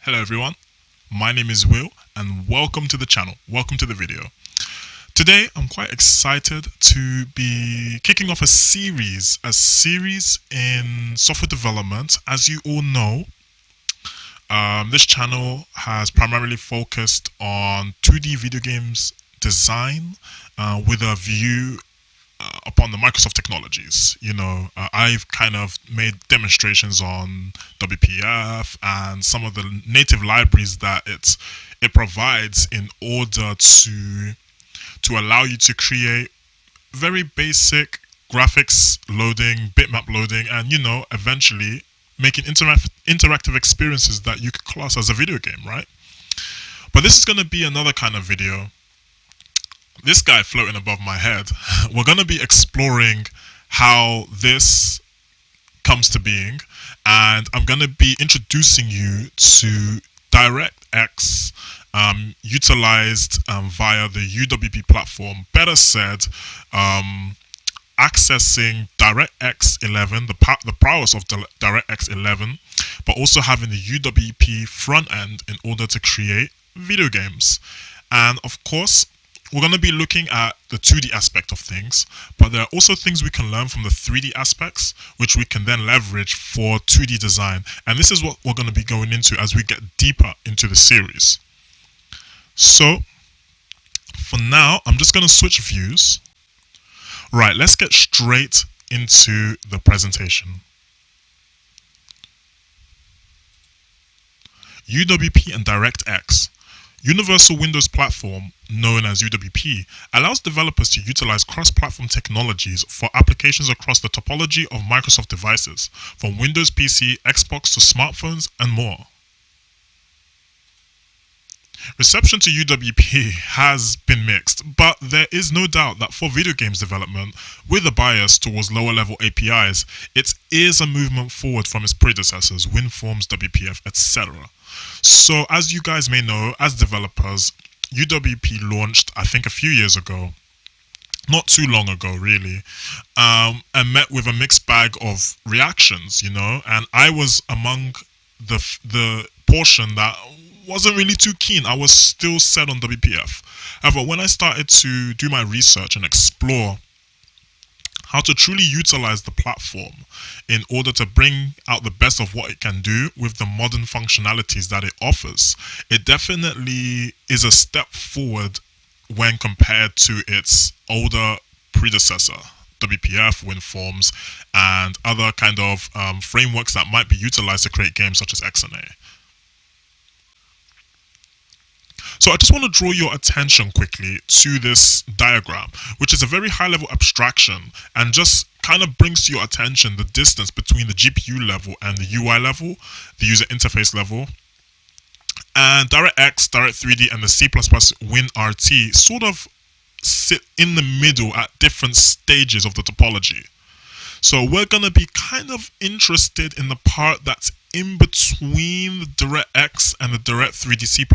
Hello everyone, my name is Will and welcome to the channel, welcome to the video. Today I'm quite excited to be kicking off a series in software development. As you all know, this channel has primarily focused on 2D video games design with a view upon the Microsoft technologies. I've kind of made demonstrations on WPF and some of the native libraries that it provides in order to allow you to create very basic graphics loading, bitmap loading, and eventually making interactive experiences that you could class as a video game, right? But this is going to be another kind of video. This guy floating above my head, we're going to be exploring how this comes to being, and I'm going to be introducing you to DirectX utilized via the UWP platform. Better said, accessing DirectX 11, the prowess of DirectX 11, but also having the UWP front end in order to create video games. And of course, we're going to be looking at the 2D aspect of things, but there are also things we can learn from the 3D aspects, which we can then leverage for 2D design. And this is what we're going to be going into as we get deeper into the series. So, for now, I'm just going to switch views. Right, let's get straight into the presentation. UWP and DirectX. Universal Windows Platform, known as UWP, allows developers to utilize cross-platform technologies for applications across the topology of Microsoft devices, from Windows PC, Xbox to smartphones, and more. Reception to UWP has been mixed, but there is no doubt that for video games development, with a bias towards lower-level APIs, it is a movement forward from its predecessors, WinForms, WPF, etc. So, as you guys may know, as developers, UWP launched, I think, a few years ago, not too long ago, really, and met with a mixed bag of reactions, and I was among the portion that wasn't really too keen. I was still set on WPF. However, when I started to do my research and explore how to truly utilize the platform in order to bring out the best of what it can do with the modern functionalities that it offers, it definitely is a step forward when compared to its older predecessor, WPF, WinForms, and other kind of frameworks that might be utilized to create games such as XNA. So I just want to draw your attention quickly to this diagram, which is a very high-level abstraction and just kind of brings to your attention the distance between the GPU level and the UI level, the user interface level. And DirectX, Direct3D, and the C++ WinRT sort of sit in the middle at different stages of the topology. So we're going to be kind of interested in the part that's in between the DirectX and the Direct3D C++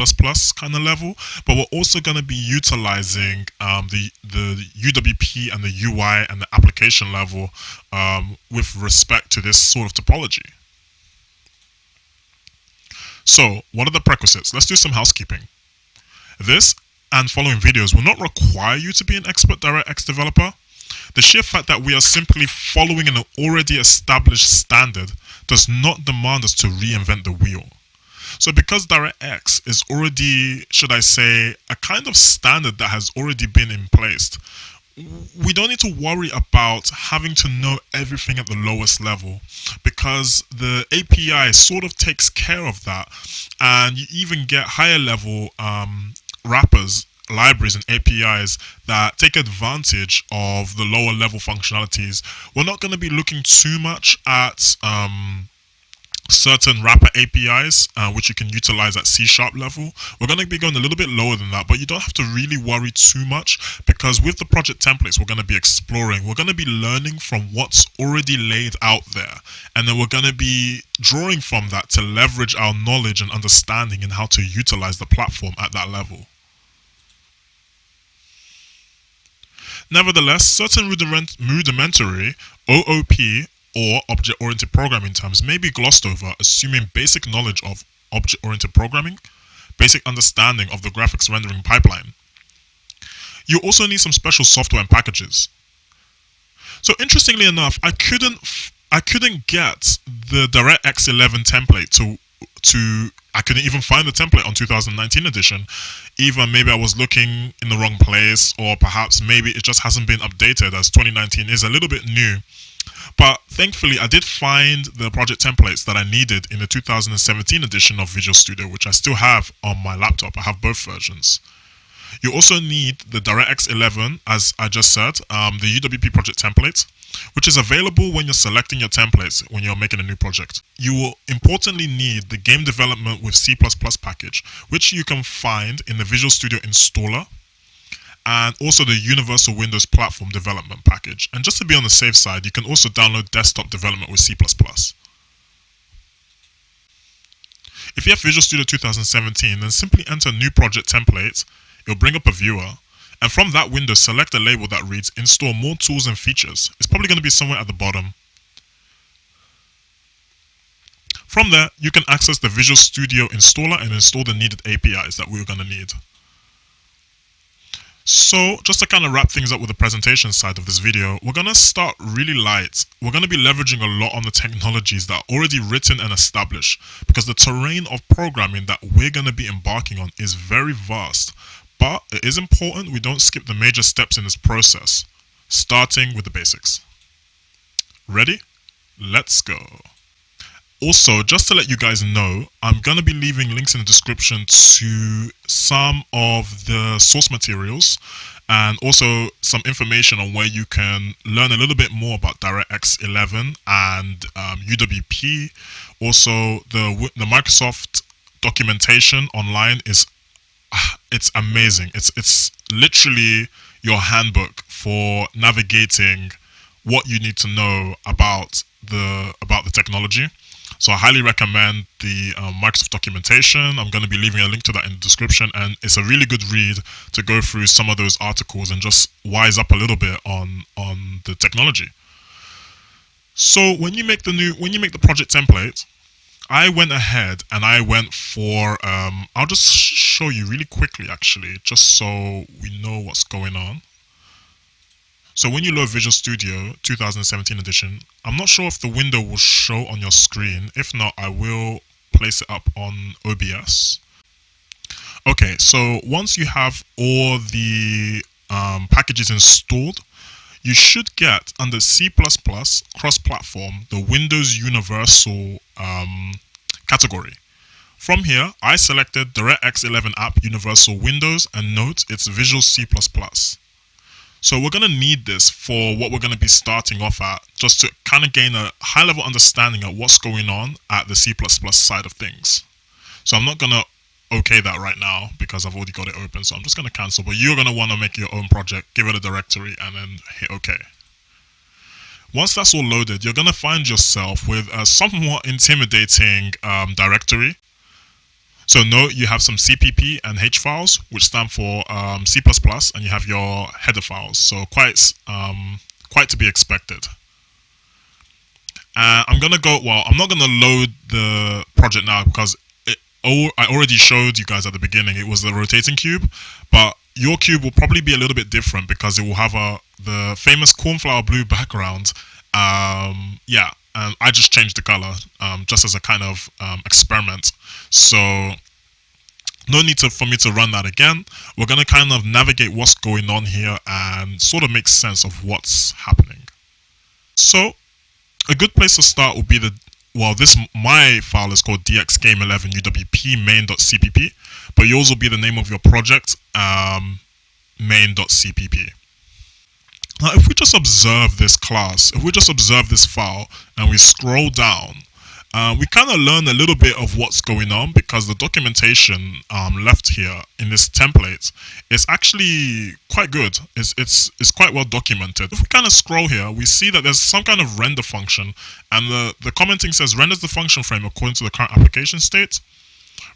kind of level, but we're also going to be utilizing the UWP and the UI and the application level with respect to this sort of topology. So, what are the prerequisites? Let's do some housekeeping. This and following videos will not require you to be an expert DirectX developer. The sheer fact that we are simply following an already established standard does not demand us to reinvent the wheel. So because DirectX is already, should I say, a kind of standard that has already been in place, we don't need to worry about having to know everything at the lowest level, because the API sort of takes care of that, and you even get higher level wrappers, libraries and APIs that take advantage of the lower level functionalities. We're not going to be looking too much at certain wrapper APIs which you can utilize at C# level. We're going to be going a little bit lower than that, but you don't have to really worry too much, because with the project templates we're going to be exploring, we're going to be learning from what's already laid out there, and then we're going to be drawing from that to leverage our knowledge and understanding in how to utilize the platform at that level. Nevertheless, certain rudimentary OOP or object-oriented programming terms may be glossed over, assuming basic knowledge of object-oriented programming, basic understanding of the graphics rendering pipeline. You also need some special software and packages. So interestingly enough, I couldn't get the DirectX 11 template to I couldn't even find the template on 2019 edition. Either maybe I was looking in the wrong place, or perhaps maybe it just hasn't been updated, as 2019 is a little bit new. But thankfully, I did find the project templates that I needed in the 2017 edition of Visual Studio, which I still have on my laptop. I have both versions. You also need the DirectX 11, as I just said, the UWP project template, which is available when you're selecting your templates when you're making a new project. You will importantly need the game development with C++ package, which you can find in the Visual Studio installer, and also the Universal Windows Platform development package. And just to be on the safe side, you can also download desktop development with C++. If you have Visual Studio 2017, then simply enter new project template. It'll bring up a viewer, and from that window, select a label that reads Install More Tools and Features. It's probably going to be somewhere at the bottom. From there, you can access the Visual Studio installer and install the needed APIs that we're going to need. So, just to kind of wrap things up with the presentation side of this video, we're going to start really light. We're going to be leveraging a lot on the technologies that are already written and established, because the terrain of programming that we're going to be embarking on is very vast. But it is important we don't skip the major steps in this process, starting with the basics. Ready? Let's go. Also, just to let you guys know, I'm going to be leaving links in the description to some of the source materials and also some information on where you can learn a little bit more about DirectX 11 and UWP. Also, the Microsoft documentation online is it's amazing. It's literally your handbook for navigating what you need to know about the technology. So I highly recommend the Microsoft documentation. I'm going to be leaving a link to that in the description, and it's a really good read to go through some of those articles and just wise up a little bit on the technology. So when you make the project template, I went ahead and I went for, I'll just show you really quickly actually, just so we know what's going on. So when you load Visual Studio 2017 edition, I'm not sure if the window will show on your screen. If not, I will place it up on OBS. Okay, so once you have all the packages installed, you should get under C++ cross-platform the Windows Universal category. From here, I selected DirectX 11 app Universal Windows, and note it's Visual C++. So we're going to need this for what we're going to be starting off at, just to kind of gain a high-level understanding of what's going on at the C++ side of things. So I'm not going to okay that right now because I've already got it open, so I'm just going to cancel. But you're going to want to make your own project, give it a directory, and then hit OK. Once that's all loaded, you're going to find yourself with a somewhat intimidating directory. So note you have some CPP and H files, which stand for C++, and you have your header files. So quite to be expected. I'm going to go, well, I'm not going to load the project now because I already showed you guys at the beginning, it was the rotating cube, but your cube will probably be a little bit different because it will have the famous cornflower blue background. Yeah, and I just changed the color just as a kind of experiment. So no need for me to run that again. We're going to kind of navigate what's going on here and sort of make sense of what's happening. So a good place to start would be my file is called dxgame11 uwp main.cpp, but yours will be the name of your project, main.cpp. Now, if we just observe this class, if we just observe this file and we scroll down, we kind of learn a little bit of what's going on because the documentation left here in this template is actually quite good. It's quite well documented. If we kind of scroll here, we see that there's some kind of render function, and the commenting says renders the function frame according to the current application state,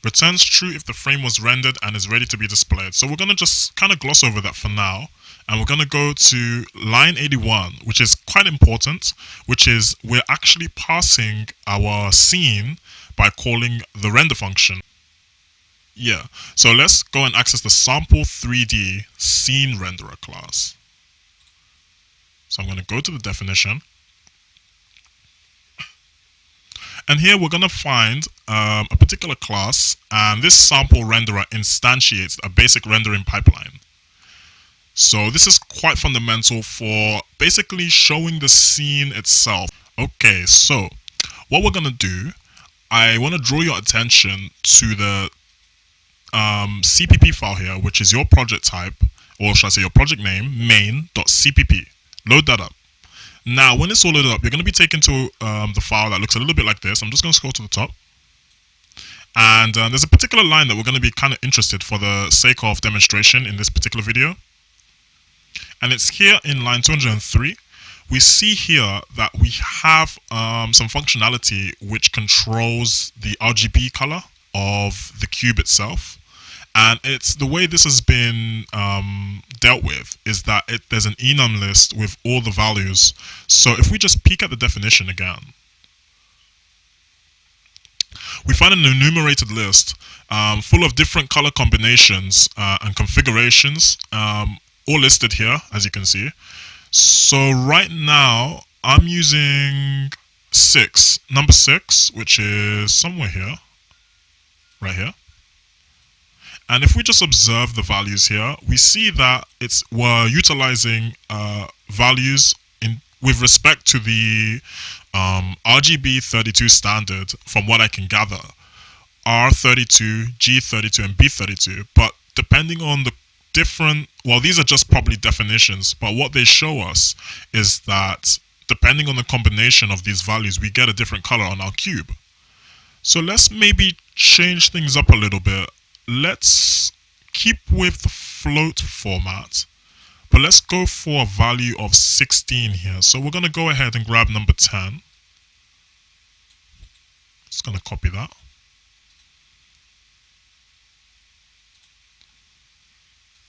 returns true if the frame was rendered and is ready to be displayed. So we're going to just kind of gloss over that for now. And we're going to go to line 81, which is quite important, which is we're actually passing our scene by calling the render function. Yeah, so let's go and access the sample 3D scene renderer class. So I'm going to go to the definition. And here we're going to find a particular class, and this sample renderer instantiates a basic rendering pipeline. So this is quite fundamental for basically showing the scene itself. Okay, so what we're going to do, I want to draw your attention to the CPP file here, which is your project type, or should I say your project name, main.cpp. Load that up. Now, when it's all loaded up, you're going to be taken to the file that looks a little bit like this. I'm just going to scroll to the top. And there's a particular line that we're going to be kind of interested for the sake of demonstration in this particular video. And it's here in line 203. We see here that we have some functionality which controls the RGB color of the cube itself. And it's the way this has been dealt with is that there's an enum list with all the values. So if we just peek at the definition again, we find an enumerated list full of different color combinations and configurations, all listed here, as you can see. So right now, I'm using number 6, which is somewhere here, right here. And if we just observe the values here, we see that we're utilizing values with respect to the RGB 32 standard, from what I can gather, R32, G32, and B32. But depending on the these are just probably definitions, but what they show us is that depending on the combination of these values, we get a different color on our cube. So let's maybe change things up a little bit. Let's keep with the float format, but let's go for a value of 16 here. So we're going to go ahead and grab number 10. Just going to copy that.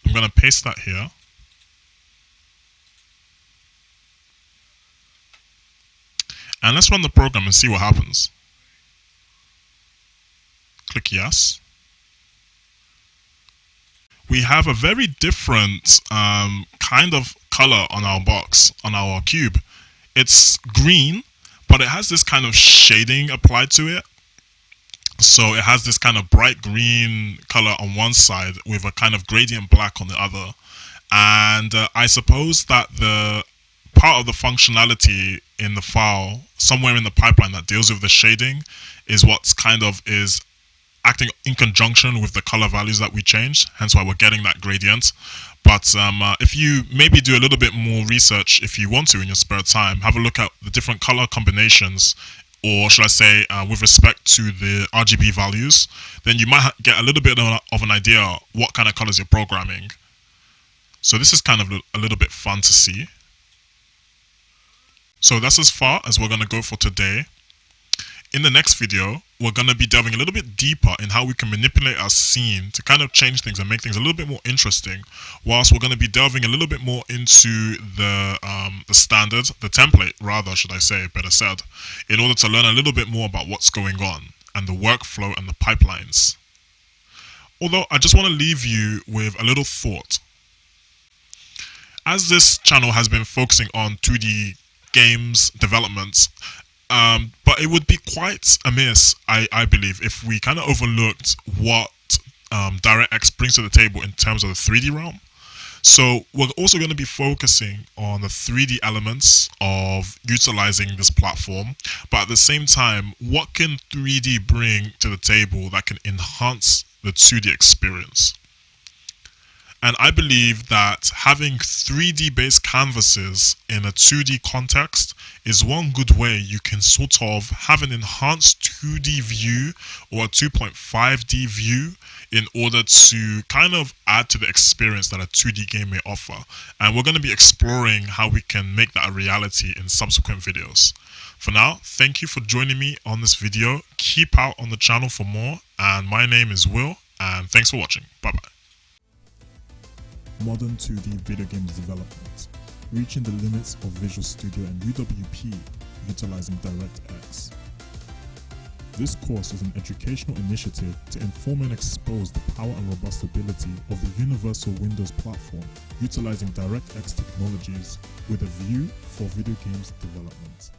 I'm going to paste that here. And let's run the program and see what happens. Click yes. We have a very different kind of color on our box, on our cube. It's green, but it has this kind of shading applied to it. So it has this kind of bright green color on one side with a kind of gradient black on the other. And I suppose that the part of the functionality in the file, somewhere in the pipeline that deals with the shading, is what's kind of is acting in conjunction with the color values that we changed, hence why we're getting that gradient. But if you maybe do a little bit more research, if you want to in your spare time, have a look at the different color combinations, or should I say with respect to the RGB values, then you might get a little bit of an idea what kind of colors you're programming. So this is kind of a little bit fun to see. So that's as far as we're going to go for today. In the next video, we're going to be delving a little bit deeper in how we can manipulate our scene to kind of change things and make things a little bit more interesting, whilst we're going to be delving a little bit more into the standard, the template rather, should I say, better said, in order to learn a little bit more about what's going on and the workflow and the pipelines. Although I just want to leave you with a little thought. As this channel has been focusing on 2D games development, but it would be quite amiss, I believe, if we kind of overlooked what DirectX brings to the table in terms of the 3D realm. So we're also going to be focusing on the 3D elements of utilizing this platform, but at the same time, what can 3D bring to the table that can enhance the 2D experience? And I believe that having 3D based canvases in a 2D context is one good way you can sort of have an enhanced 2D view or a 2.5D view in order to kind of add to the experience that a 2D game may offer. And we're going to be exploring how we can make that a reality in subsequent videos. For now, thank you for joining me on this video. Keep out on the channel for more. And my name is Will, and thanks for watching. Bye-bye. Modern 2D video games development, reaching the limits of Visual Studio and UWP utilizing DirectX. This course is an educational initiative to inform and expose the power and robustability of the universal Windows platform, utilizing DirectX technologies with a view for video games development.